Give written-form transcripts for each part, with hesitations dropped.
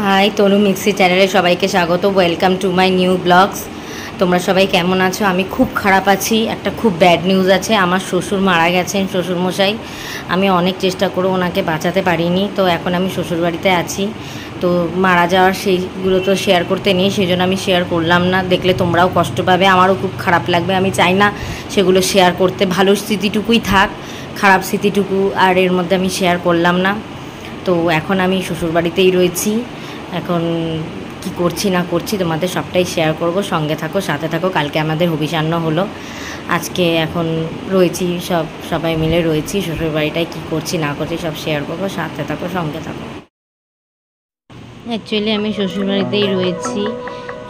High তনু mixie চ্যানেলে সবাইকে স্বাগত। Welcome to my new vlogs. তোমরা সবাই কেমন আছো? আমি খুব খারাপ আছি। একটা খুব ব্যাড নিউজ আছে। আমার শ্বশুর মারা গেছেন, শ্বশুরমশাই। আমি অনেক চেষ্টা করে ওনাকে বাঁচাতে পারিনি। তো এখন আমি শ্বশুরবাড়িতে আছি। তো মারা যাওয়ার সেইগুলো তো শেয়ার করতে নেই, সেই জন্য আমি শেয়ার করলাম না। দেখলে তোমরাও কষ্ট পাবে, আমারও খুব খারাপ লাগবে। আমি চাই না সেগুলো শেয়ার করতে। ভালো স্মৃতিটুকুই থাক, খারাপ স্মৃতিটুকু আর এর মধ্যে আমি শেয়ার করলাম না। তো এখন আমি শ্বশুরবাড়িতেই রয়েছি। এখন কি করছি না করছি তোমাদের সবটাই শেয়ার করব। সঙ্গে থাকো, সাথে থাকো। কালকে আমাদের হবিষান্ন হলো, আজকে এখন রয়েছি সবাই মিলে রয়েছি শ্বশুরবাড়িটায়। কী করছি না করছি সব শেয়ার করবো, সাথে থাকো, সঙ্গে থাকো। অ্যাকচুয়ালি আমি শ্বশুরবাড়িতেই রয়েছি।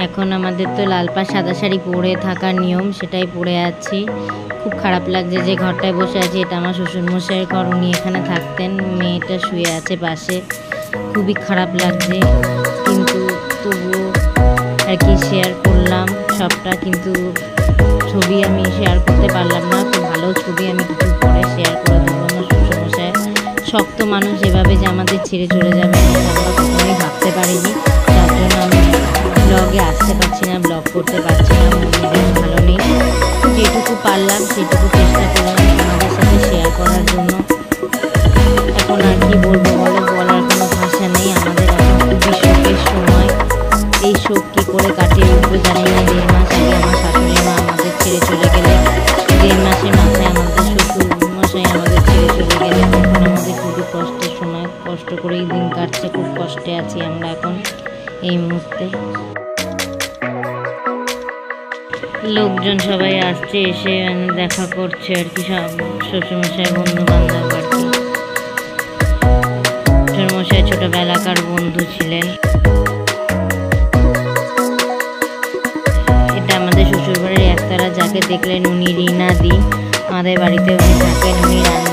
এখন আমাদের তো লাল পাড় সাদা শাড়ি পরে থাকার নিয়ম, সেটাই পরে আছি। খুব খারাপ লাগছে যে ঘরটায় বসে আছি। এটা আমার শ্বশুরমশাইয়ের ঘর, উনি এখানে থাকতেন। মেয়েটা শুয়ে আছে পাশে। খুবই খারাপ লাগছে, কিন্তু তবুও আর কি শেয়ার করলাম সবটা। কিন্তু ছবি আমি শেয়ার করতে পারলাম না। তো ভালো ছবি আমি কিছু পরে শেয়ার করে দেবো। আমার শ্বশুরমশাই শক্ত মানুষ, এভাবে যে আমাদের ছেড়ে চলে যাবে আমরা কখনোই ভাবতে পারিনি। তার জন্য আমি ব্লগে আসতে পারছি না, ব্লগ করতে পারছি না, মন ভালো নেই। যেটুকু পারলাম সেটুকু চেষ্টা করলাম তোমাদের সাথে শেয়ার করার জন্য। এখন আর কি বলবো বলো, বলার কোনো ভাষা নেই। আমাদের এখন খুবই শোকের সময়। এই শোক কী করে কাটিয়ে উঠবো জানি না। 1.5 মাস আগে আমার শাশুড়ি মা আমাদের ছেড়ে চলে গেলে, 1.5 মাসের মাথায় আমাদের শ্বশুরমশাই আমাদের ছেড়ে চলে গেলে। এখন আমাদের খুবই কষ্টের সময়, কষ্ট করেই দিন কাটছে। খুব কষ্টে আছি আমরা এখন এই মুহূর্তে। লোকজন সবাই আসছে, এসে দেখা করছে আর কি, সব শ্বশুরমশাই বন্ধু বান্ধব আর কি। শ্বশুরমশাই ছোটবেলাকার বন্ধু ছিলেন। এটা আমাদের শ্বশুরবাড়ির একতারা, যাকে দেখলেন উনি রিনা দি। আমাদের বাড়িতে উনি থাকেন, উনি রান্না